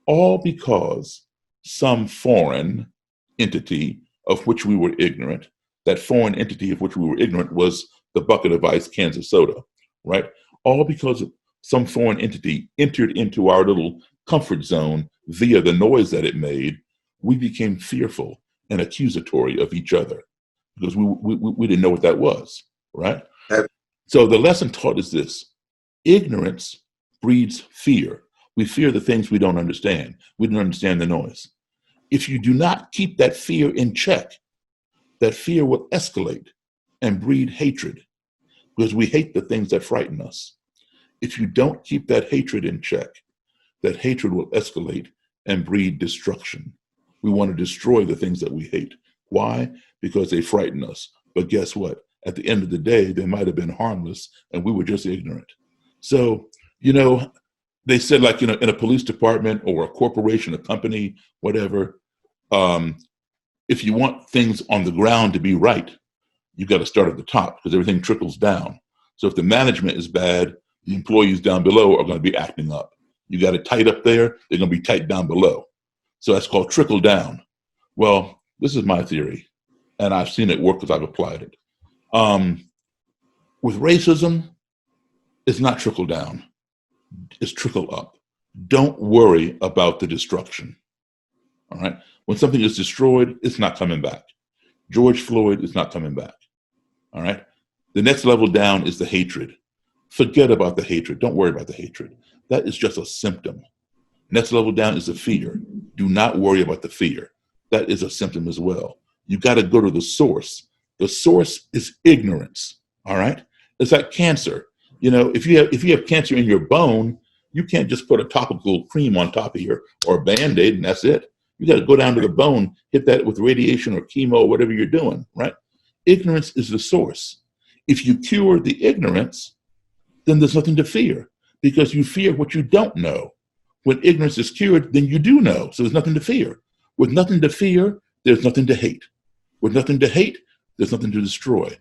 all because some foreign entity of which we were ignorant. That foreign entity of which we were ignorant was the bucket of ice, cans of soda, right? All because some foreign entity entered into our little comfort zone via the noise that it made, we became fearful and accusatory of each other because we didn't know what that was, right? So the lesson taught is this: ignorance breeds fear. We fear the things we don't understand. We don't understand the noise. If you do not keep that fear in check, that fear will escalate and breed hatred because we hate the things that frighten us. If you don't keep that hatred in check, that hatred will escalate and breed destruction. We want to destroy the things that we hate. Why? Because they frighten us. But guess what? At the end of the day, they might have been harmless and we were just ignorant. So, they said, like, in a police department or a corporation, a company, whatever, if you want things on the ground to be right, you got to start at the top because everything trickles down. So if the management is bad, the employees down below are going to be acting up. You got it tight up there, they're going to be tight down below. So that's called trickle down. Well, this is my theory, and I've seen it work because I've applied it. With racism, it's not trickle down, it's trickle up. Don't worry about the destruction. All right? When something is destroyed, it's not coming back. George Floyd is not coming back. All right? The next level down is the hatred. Forget about the hatred. Don't worry about the hatred. That is just a symptom. Next level down is the fear. Do not worry about the fear. That is a symptom as well. You got to go to the source. The source is ignorance. All right? It's like cancer. If you have cancer in your bone, you can't just put a topical cream on top of or a Band-Aid and that's it. You got to go down to the bone, hit that with radiation or chemo or whatever you're doing, right? Ignorance is the source. If you cure the ignorance, then there's nothing to fear because you fear what you don't know. When ignorance is cured, then you do know, so there's nothing to fear. With nothing to fear, there's nothing to hate. With nothing to hate, there's nothing to destroy.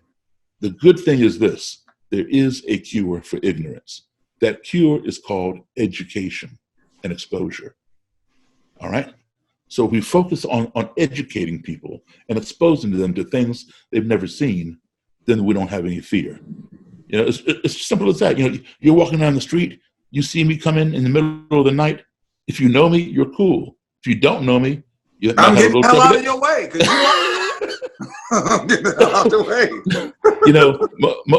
The good thing is this: there is a cure for ignorance. That cure is called education and exposure. All right? So we focus on educating people and exposing them to things they've never seen, then we don't have any fear. It's simple as that. You're walking down the street, you see me come in the middle of the night. If you know me, you're cool. If you don't know me, I'm getting the hell out of your way. I'm getting the hell out of the way.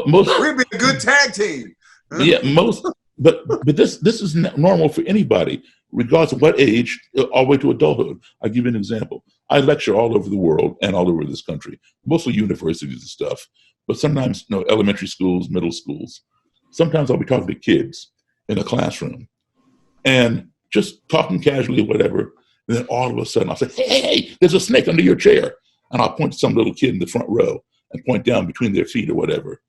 Most we'd be a good tag team. Yeah, but this is normal for anybody, regardless of what age, all the way to adulthood. I'll give you an example. I lecture all over the world and all over this country, mostly universities and stuff, but sometimes elementary schools, middle schools. Sometimes I'll be talking to kids in a classroom and just talking casually, whatever. And then all of a sudden I'll say, hey, there's a snake under your chair. And I'll point to some little kid in the front row and point down between their feet or whatever.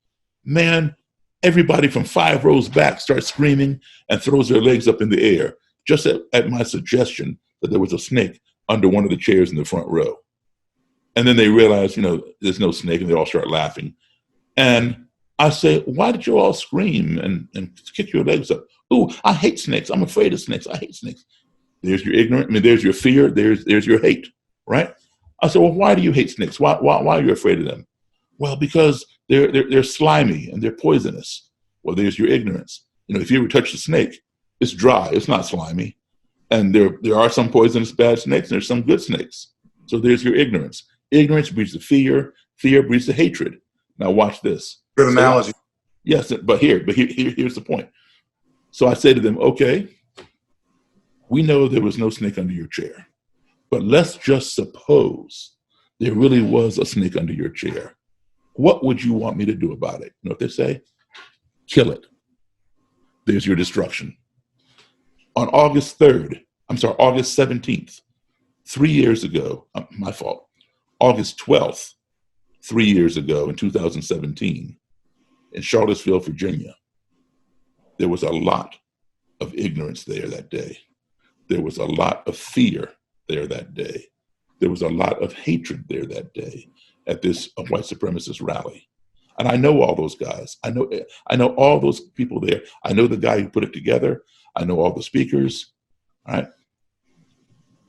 Man, everybody from 5 rows back starts screaming and throws their legs up in the air, just at my suggestion that there was a snake under one of the chairs in the front row. And then they realize, there's no snake, and they all start laughing. And I say, why did you all scream and kick your legs up? Ooh, I hate snakes. I'm afraid of snakes. I hate snakes. There's your ignorance. There's your fear. There's your hate, right? I said, well, why do you hate snakes? Why are you afraid of them? Well, because they're slimy and they're poisonous. Well, there's your ignorance. If you ever touch a snake, it's dry. It's not slimy. And there are some poisonous bad snakes, and there's some good snakes. So there's your ignorance. Ignorance breeds the fear. Fear breeds the hatred. Now watch this. Good analogy. Yes, but here's the point. So I say to them, okay, we know there was no snake under your chair, but let's just suppose there really was a snake under your chair. What would you want me to do about it? You know what they say? Kill it. There's your destruction. On August 17th, 3 years ago, my fault, August 12th, 3 years ago in 2017, in Charlottesville, Virginia, there was a lot of ignorance there that day. There was a lot of fear there that day. There was a lot of hatred there that day at this white supremacist rally. And I know all those guys. I know all those people there. I know the guy who put it together. I know all the speakers. All right.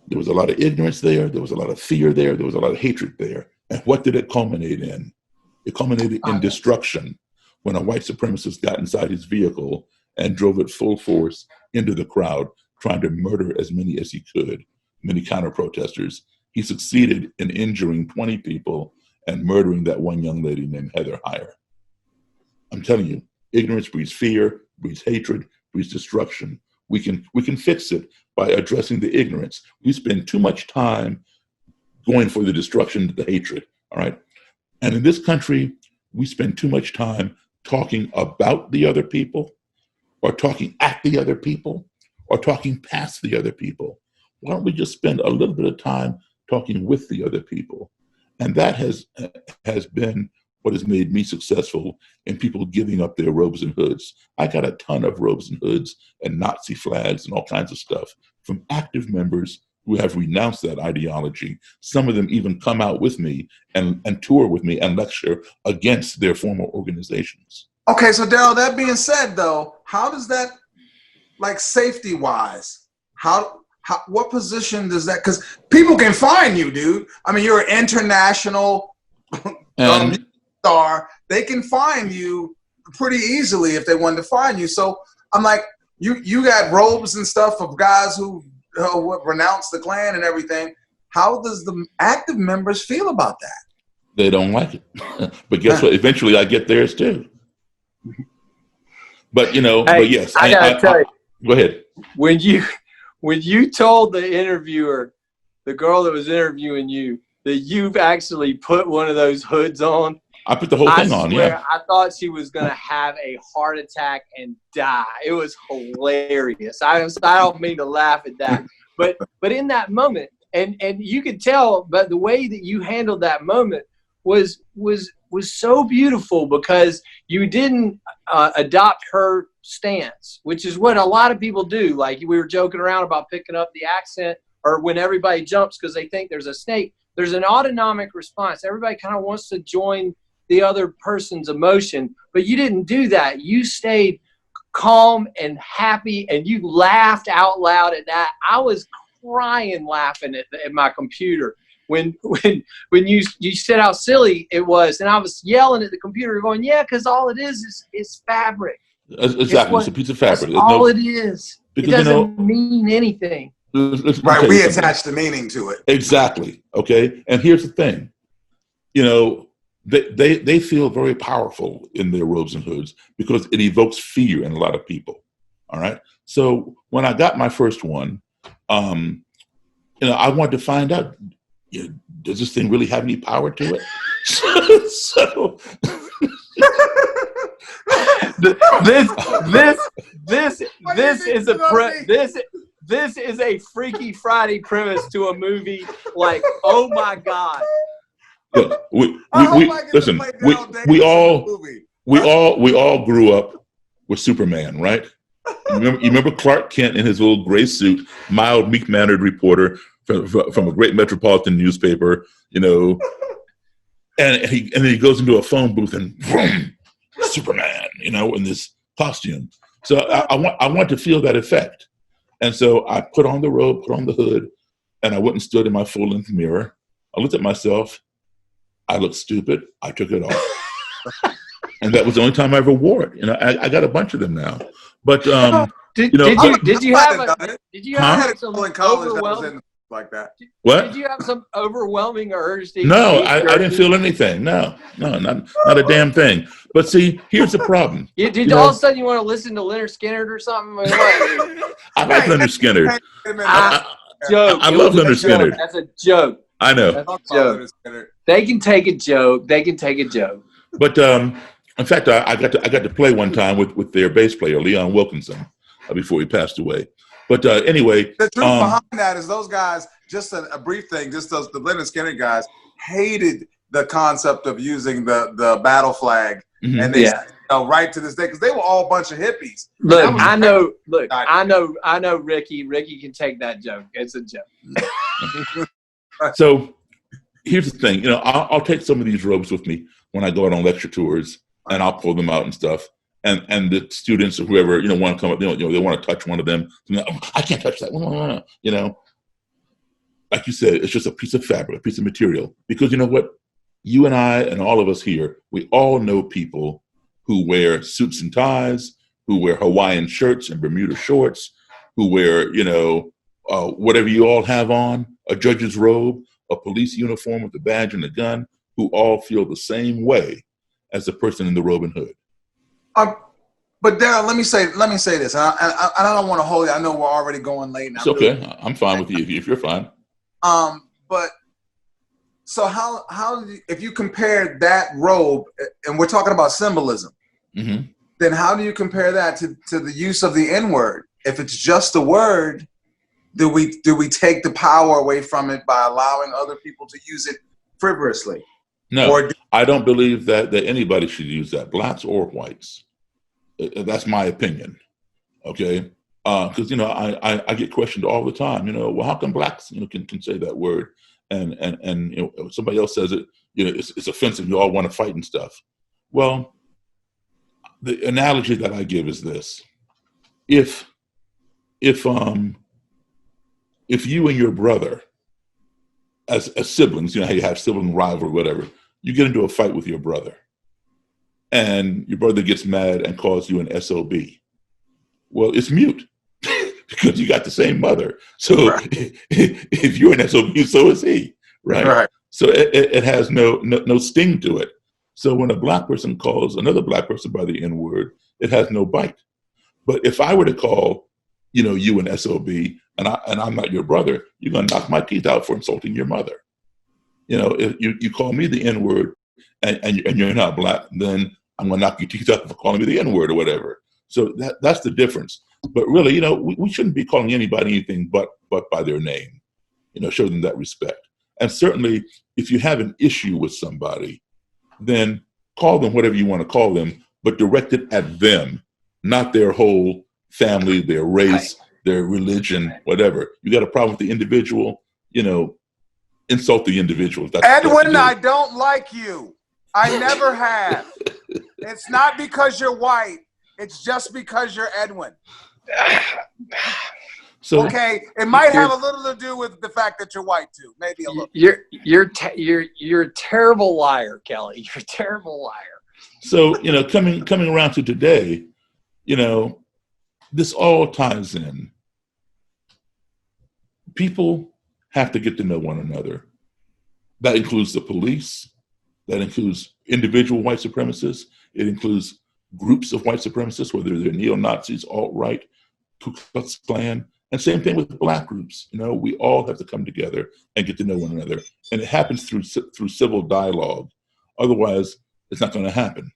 There was a lot of ignorance there. There was a lot of fear there. There was a lot of hatred there. And what did it culminate in? It culminated in destruction when a white supremacist got inside his vehicle and drove it full force into the crowd, trying to murder as many as he could, many counter-protesters. He succeeded in injuring 20 people and murdering that one young lady named Heather Heyer. I'm telling you, ignorance breeds fear, breeds hatred, breeds destruction. We can fix it by addressing the ignorance. We spend too much time going for the destruction, the hatred, all right? And in this country, we spend too much time talking about the other people, or talking at the other people, or talking past the other people. Why don't we just spend a little bit of time talking with the other people? And that has been what has made me successful in people giving up their robes and hoods. I got a ton of robes and hoods and Nazi flags and all kinds of stuff from active members who have renounced that ideology. Some of them even come out with me and tour with me and lecture against their former organizations. Okay, so Daryl, that being said, though, how does that, like safety-wise, what position does that, because people can find you, dude. I mean, you're an international star. They can find you pretty easily if they wanted to find you. So I'm like, you got robes and stuff of guys who renounce the Klan and everything. How does the active members feel about that? They don't like it. But guess what? Eventually I get theirs too. But, but yes. I gotta tell you. Go ahead. When you told the interviewer, the girl that was interviewing you, that you've actually put one of those hoods on, I put the whole thing on, yeah. I thought she was going to have a heart attack and die. It was hilarious. I don't mean to laugh at that. But in that moment, and you could tell, but the way that you handled that moment was so beautiful, because you didn't adopt her stance, which is what a lot of people do. Like, we were joking around about picking up the accent, or when everybody jumps because they think there's a snake. There's an autonomic response. Everybody kind of wants to join the other person's emotion, but you didn't do that. You stayed calm and happy, and you laughed out loud at that. I was crying laughing at my computer when you said how silly it was, and I was yelling at the computer going, yeah, because all it is fabric. Exactly. It's a piece of fabric. That's all it is. It doesn't mean anything. Right, we attach the meaning to it. Exactly. Okay. And here's the thing, they feel very powerful in their robes and hoods because it evokes fear in a lot of people. All right. So when I got my first one, I wanted to find out, does this thing really have any power to it? So this is a Freaky Friday premise to a movie. Like, oh my God. Look, we all grew up with Superman, right? You remember Clark Kent in his little gray suit, mild, meek-mannered reporter from a great metropolitan newspaper, and then he goes into a phone booth and vroom, Superman, in this costume. So I want to feel that effect. And so I put on the robe, put on the hood, and I went and stood in my full-length mirror. I looked at myself. I looked stupid. I took it off. And that was the only time I ever wore it. I got a bunch of them now. But did you have some overwhelming like that? What? Did you have some overwhelming urge to No, I didn't feel anything. No, not a damn thing. But see, here's the problem. Did all of a sudden you want to listen to Leonard Skinner or something? I like Leonard Skinner. Joke. I love Leonard Skinner. That's a joke. I know. That's a joke. They can take a joke. But in fact, I got to play one time with their bass player, Leon Wilkinson, before he passed away. But anyway, the truth behind that is those guys. Just a brief thing. Just the Leonard Skinner guys hated the concept of using the battle flag, and they right to this day, because they were all a bunch of hippies. Look, I know. Ricky can take that joke. It's a joke. So here's the thing. I'll take some of these robes with me when I go out on lecture tours, and I'll pull them out and stuff. And the students or whoever want to come up, they want to touch one of them. I can't touch that. Like you said, it's just a piece of fabric, a piece of material. Because you know what? You and I and all of us here, we all know people who wear suits and ties, who wear Hawaiian shirts and Bermuda shorts, who wear, whatever you all have on, a judge's robe, a police uniform with a badge and a gun, who all feel the same way as the person in the robe and hood. But Daryl, let me say this. I don't want to hold you. I know we're already going late now. It's okay. I'm fine with you if you're fine. But so how if you compare that robe, and we're talking about symbolism, then how do you compare that to the use of the N-word? If it's just a word, do we take the power away from it by allowing other people to use it frivolously? No, I don't believe that anybody should use that, blacks or whites. That's my opinion. Okay, because I get questioned all the time. Well, how come blacks can say that word, and somebody else says it, it's offensive. You all want to fight and stuff. Well, the analogy that I give is this: if you and your brother, as siblings, how you have sibling rivalry, whatever, you get into a fight with your brother, and your brother gets mad and calls you an SOB. Well, it's mute because you got the same mother. So right. If you're an SOB, so is he, right? Right. So it has no sting to it. So when a black person calls another black person by the N word, it has no bite. But if I were to call, you an SOB, and I'm not your brother, you're gonna knock my teeth out for insulting your mother. If you call me the N word and you're not black, then I'm gonna knock your teeth out for calling me the N word or whatever. So that's the difference. But really, we shouldn't be calling anybody anything but by their name. Show them that respect. And certainly, if you have an issue with somebody, then call them whatever you want to call them, but direct it at them, not their whole family, their race, their religion, whatever. You got a problem with the individual, insult the individual. Edwin, I don't like you. I never have. It's not because you're white. It's just because you're Edwin. So okay, it might have a little to do with the fact that you're white too. Maybe a little. You're a terrible liar, Kelly. You're a terrible liar. So coming around to today, this all ties in. People have to get to know one another. That includes the police. That includes individual white supremacists. It includes groups of white supremacists, whether they're neo-Nazis, alt-right, Ku Klux Klan, and same thing with black groups. We all have to come together and get to know one another. And it happens through civil dialogue. Otherwise, it's not going to happen.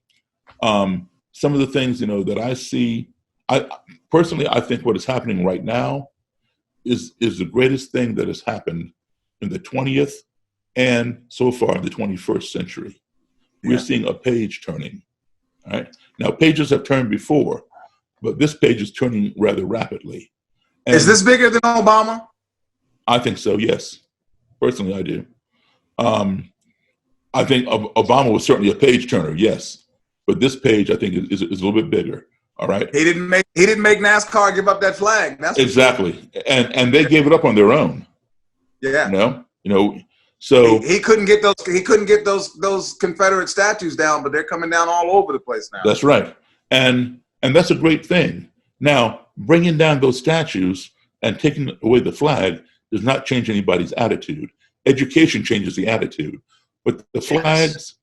Some of the things, that I see, I think what is happening right now is the greatest thing that has happened in the 20th and so far the 21st century. Yeah. We're seeing a page turning. All right. Now, pages have turned before, but this page is turning rather rapidly. And is this bigger than Obama? I think so, yes. Personally, I do. I think Obama was certainly a page turner, yes. But this page, I think, is a little bit bigger. All right. He didn't make NASCAR give up that flag. That's exactly, and they gave it up on their own. Yeah. So he couldn't get those Confederate statues down, but they're coming down all over the place now. That's right, and that's a great thing. Now, bringing down those statues and taking away the flag does not change anybody's attitude. Education changes the attitude, but the flags,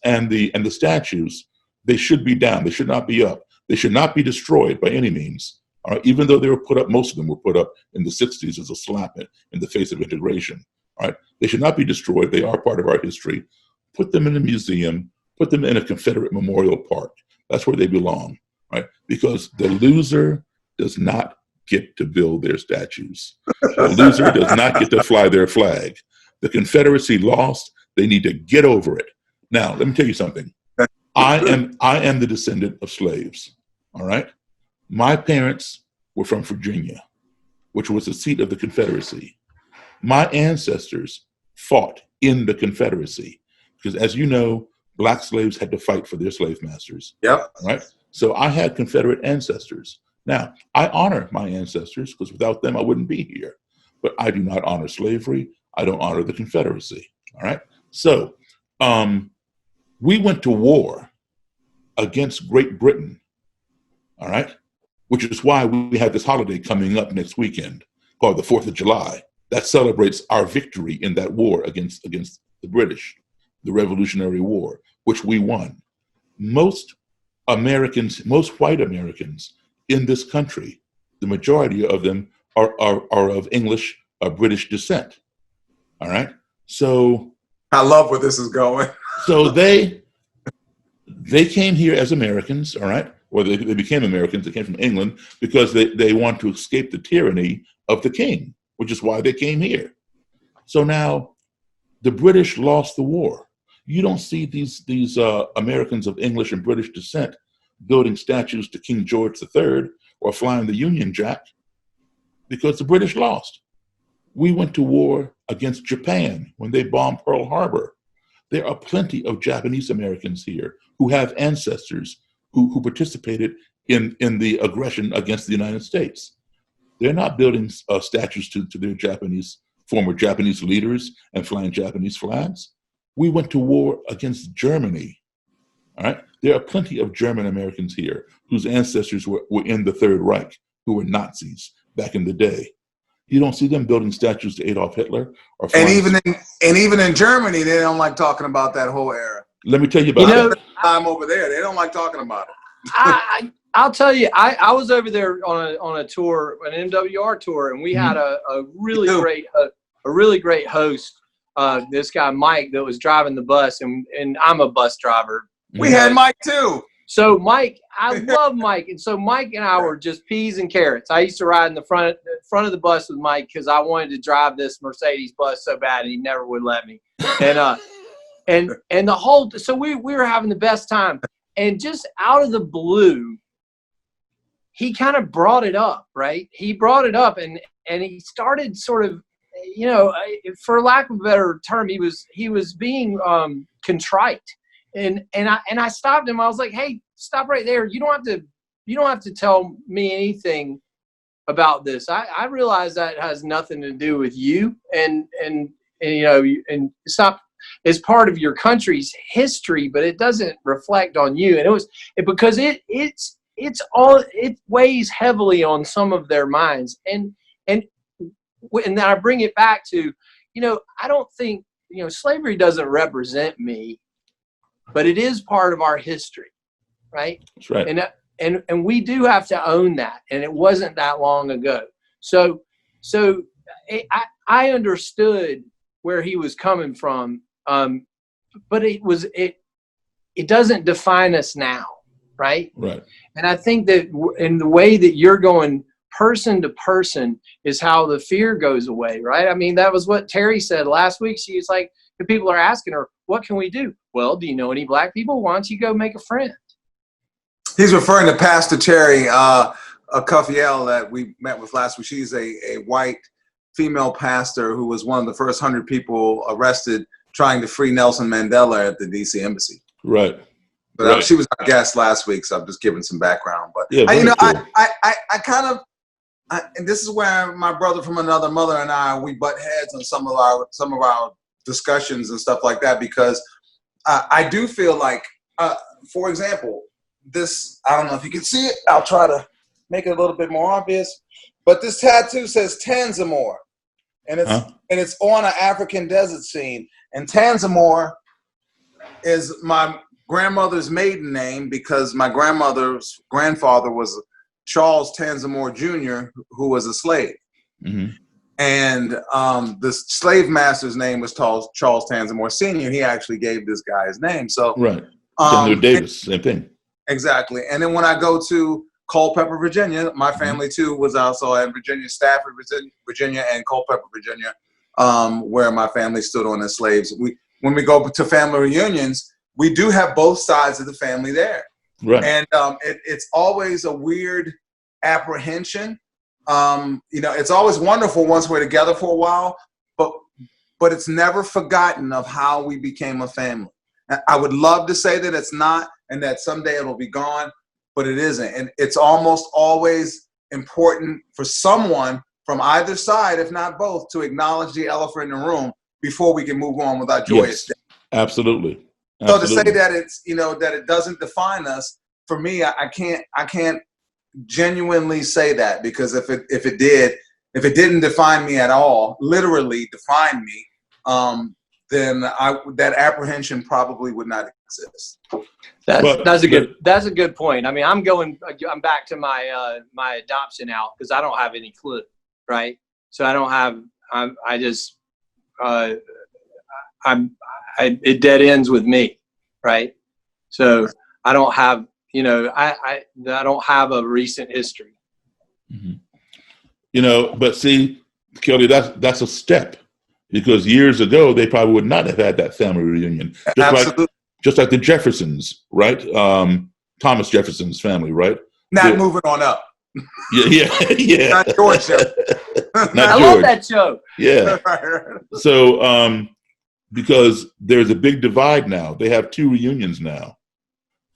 and the statues, they should be down. They should not be up. They should not be destroyed by any means. All right, even though they were put up, most of them were put up in the 60s as a slap in the face of integration. All right, they should not be destroyed. They are part of our history. Put them in a museum. Put them in a Confederate memorial park. That's where they belong. Right, because the loser does not get to build their statues. The loser does not get to fly their flag. The Confederacy lost. They need to get over it. Now, let me tell you something. I am the descendant of slaves. All right. My parents were from Virginia, which was the seat of the Confederacy. My ancestors fought in the Confederacy because, as you know, black slaves had to fight for their slave masters. Yep. Right. So I had Confederate ancestors. Now, I honor my ancestors because without them, I wouldn't be here. But I do not honor slavery. I don't honor the Confederacy. All right. So we went to war against Great Britain. All right. Which is why we have this holiday coming up next weekend called the 4th of July. That celebrates our victory in that war against the British, the Revolutionary War, which we won. Most white Americans in this country, the majority of them are of English or British descent. All right. So I love where this is going. So they came here as Americans, all right? Or they became Americans. They came from England because they want to escape the tyranny of the king, which is why they came here. So now the British lost the war. You don't see these Americans of English and British descent building statues to King George III or flying the Union Jack because the British lost. We went to war against Japan when they bombed Pearl Harbor. There are plenty of Japanese Americans here who have ancestors who participated in the aggression against the United States. They're not building statues to their former Japanese leaders and flying Japanese flags. We went to war against Germany. All right. There are plenty of German Americans here whose ancestors were in the Third Reich, who were Nazis back in the day. You don't see them building statues to Adolf Hitler or even in Germany, they don't like talking about that whole era. Let me tell you about that. I'm over there. They don't like talking about it. I'll tell you, I was over there on a tour, an MWR tour, and we had a really great host. This guy Mike that was driving the bus, and I'm a bus driver. We had Mike too. So Mike, I love Mike, and so Mike and I were just peas and carrots. I used to ride in the front of the bus with Mike because I wanted to drive this Mercedes bus so bad, and he never would let me. And and the whole, so we were having the best time, and just out of the blue, he kind of brought it up, right? He brought it up, and he started sort of, for lack of a better term, he was being contrite. And I stopped him. I was like, "Hey, stop right there. You don't have to tell me anything about this. I realize that has nothing to do with you, and stop. It's part of your country's history, but it doesn't reflect on you. And because it weighs heavily on some of their minds. And then I bring it back to, I don't think slavery doesn't represent me. But it is part of our history, right? That's right. And we do have to own that. And it wasn't that long ago. So I understood where he was coming from, but it doesn't define us now, right? Right. And I think that in the way that you're going person to person is how the fear goes away, right? I mean, that was what Terry said last week. She was like, the people are asking her, what can we do? Well, do you know any black people? Why don't you go make a friend? He's referring to Pastor Terry Cuffiel that we met with last week. She's a white female pastor who was one of the first 100 people arrested trying to free Nelson Mandela at the D.C. embassy. Right. But she was our guest last week, so I'm just giving some background. But yeah, I kind of, and this is where my brother from another mother and I, we butt heads on some of our discussions and stuff like that, because I do feel like, for example, this, I don't know if you can see it. I'll try to make it a little bit more obvious. But this tattoo says Tanzamore, and it's on an African desert scene. And Tanzamore is my grandmother's maiden name because my grandmother's grandfather was Charles Tanzamore Jr., who was a slave. Mm-hmm. And the slave master's name was Charles Tanzamore Sr. He actually gave this guy his name. So right. Daryl Davis, same thing. Exactly. And then when I go to Culpeper, Virginia, my family too was also at Virginia, Stafford, Virginia, and Culpeper, Virginia, where my family stood on as slaves. When we go to family reunions, we do have both sides of the family there. Right. And it's always a weird apprehension. It's always wonderful once we're together for a while, but it's never forgotten of how we became a family. I would love to say that it's not and that someday it'll be gone, but it isn't. And it's almost always important for someone from either side, if not both, to acknowledge the elephant in the room before we can move on with our joyous day. Absolutely. So to say that it's, that it doesn't define us, for me, I can't genuinely say that, because if it didn't define me at all, literally define me, then that apprehension probably would not exist. That's a good point. I mean, I'm back to my my adoption out because I don't have any clue, right? So I don't have. It dead ends with me, right? So I don't have. I don't have a recent history. Mm-hmm. But see, Kelly, that's a step. because years ago they probably would not have had that family reunion. Absolutely. Just like the Jeffersons, right? Thomas Jefferson's family, right? Not moving on up. Yeah. Not George Jefferson. I love that show. Yeah. So, because there's a big divide now. They have 2 reunions now.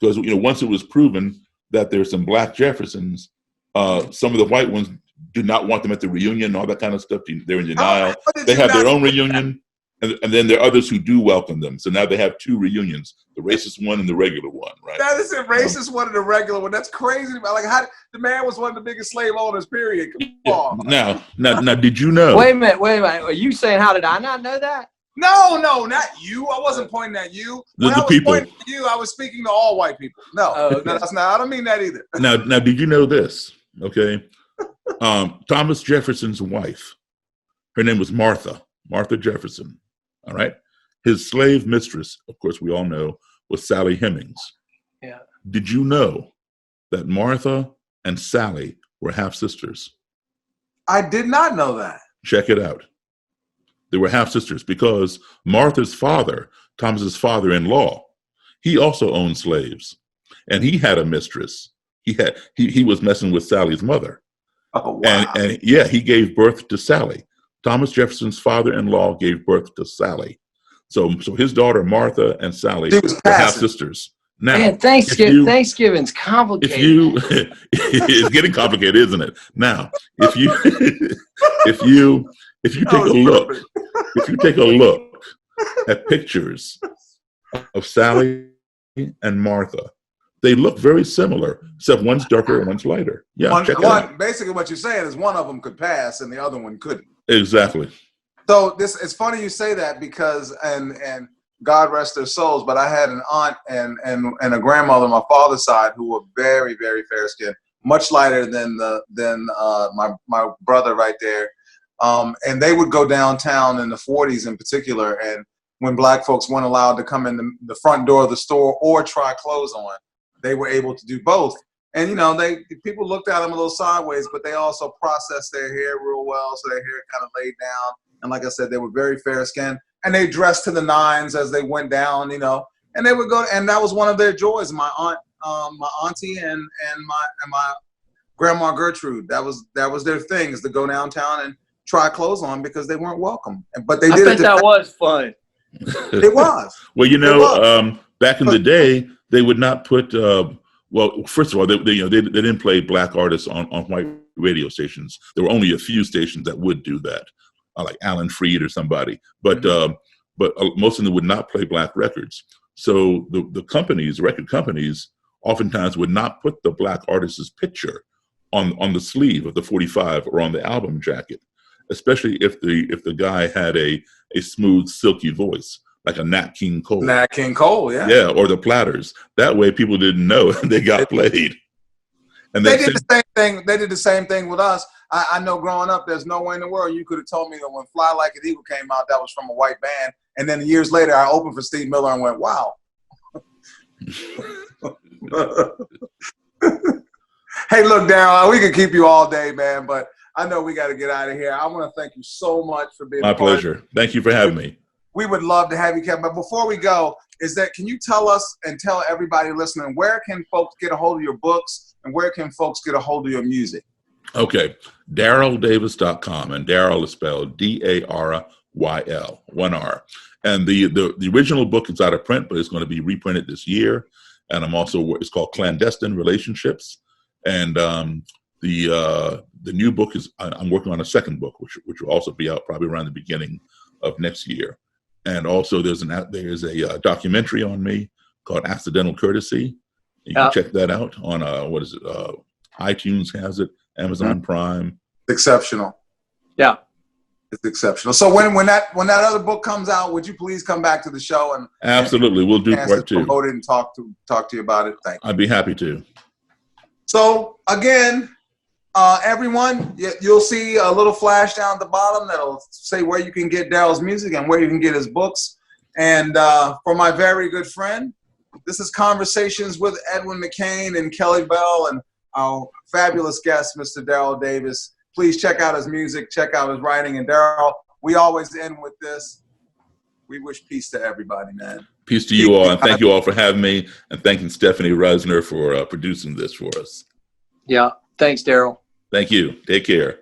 Because, once it was proven that there's some black Jeffersons, some of the white ones do not want them at the reunion and all that kind of stuff. They're in denial. They have their own reunion, and then there are others who do welcome them. So now they have 2 reunions, the racist one and the regular one, right? That is the racist one and the regular one. That's crazy. Like, how the man was one of the biggest slave owners, period. Come on. Now, did you know? Wait a minute. Are you saying, how did I not know that? No, not you. I wasn't pointing at you. When I was people. pointing at you, I was speaking to all white people. No, okay. that's not. I don't mean that either. Now, did you know this? Okay, Thomas Jefferson's wife, her name was Martha Jefferson. All right, his slave mistress, of course, we all know, was Sally Hemings. Yeah. Did you know that Martha and Sally were half sisters? I did not know that. Check it out. They were half sisters because Martha's father, Thomas's father-in-law, he also owned slaves, and he had a mistress. He was messing with Sally's mother. Oh, wow. And he gave birth to Sally. Thomas Jefferson's father-in-law gave birth to Sally. So his daughter Martha and Sally were half sisters. Now, man, Thanksgiving's complicated. It's getting complicated, isn't it? Now, if you take a look at pictures of Sally and Martha, they look very similar, except one's darker and one's lighter. Yeah, basically what you're saying is one of them could pass and the other one couldn't. Exactly. So it's funny you say that because and God rest their souls, but I had an aunt and a grandmother on my father's side who were very, very fair skinned, much lighter than my brother right there. And they would go downtown in the 40s in particular, and when black folks weren't allowed to come in the front door of the store or try clothes on, they were able to do both. And people looked at them a little sideways, but they also processed their hair real well, so their hair kind of laid down. And like I said, they were very fair skinned, and they dressed to the nines as they went down, and they would go, and that was one of their joys. My aunt, my auntie, and my grandma Gertrude, that was their thing, is to go downtown and try clothes on because they weren't welcome. But they did. I bet that was fun. It was. Well, back in the day, they would not put. Well, first of all, they didn't play black artists on white radio stations. There were only a few stations that would do that, like Alan Freed or somebody. But most of them would not play black records. So the record companies, oftentimes would not put the black artist's picture on the sleeve of the 45 or on the album jacket, especially if the guy had a smooth, silky voice, like a Nat King Cole. Nat King Cole, yeah. Yeah, or the Platters. That way people didn't know they got played. And they did the same thing. They did the same thing with us. I know growing up, there's no way in the world you could have told me that when Fly Like an Eagle came out, that was from a white band. And then years later, I opened for Steve Miller and went, wow. Hey, look, Daryl, we could keep you all day, man, but I know we got to get out of here. I want to thank you so much for being my pleasure. Thank you for having me. We would love to have you, Kevin. But before we go, can you tell us and tell everybody listening, where can folks get a hold of your books and where can folks get a hold of your music? Okay, DarylDavis.com, and Daryl is spelled Daryl, 1 R. And the original book is out of print, but it's going to be reprinted this year. And it's called Clandestine Relationships. And the new book I'm working on a second book, which will also be out probably around the beginning of next year. And also there's a documentary on me called Accidental Courtesy. You can check that out on iTunes has it, Amazon Prime. Exceptional. Yeah. It's exceptional. So when that other book comes out, would you please come back to the show and absolutely, we'll do part 2. Promote it and talk to you about it. Thank you. I'd be happy to. So again, everyone, you'll see a little flash down at the bottom that'll say where you can get Daryl's music and where you can get his books. And for my very good friend, this is Conversations with Edwin McCain and Kelly Bell and our fabulous guest, Mr. Daryl Davis. Please check out his music, check out his writing. And Daryl, we always end with this. We wish peace to everybody, man. Peace to you all, and thank you all for having me, and thanking Stephanie Reisner for producing this for us. Yeah. Thanks, Daryl. Thank you. Take care.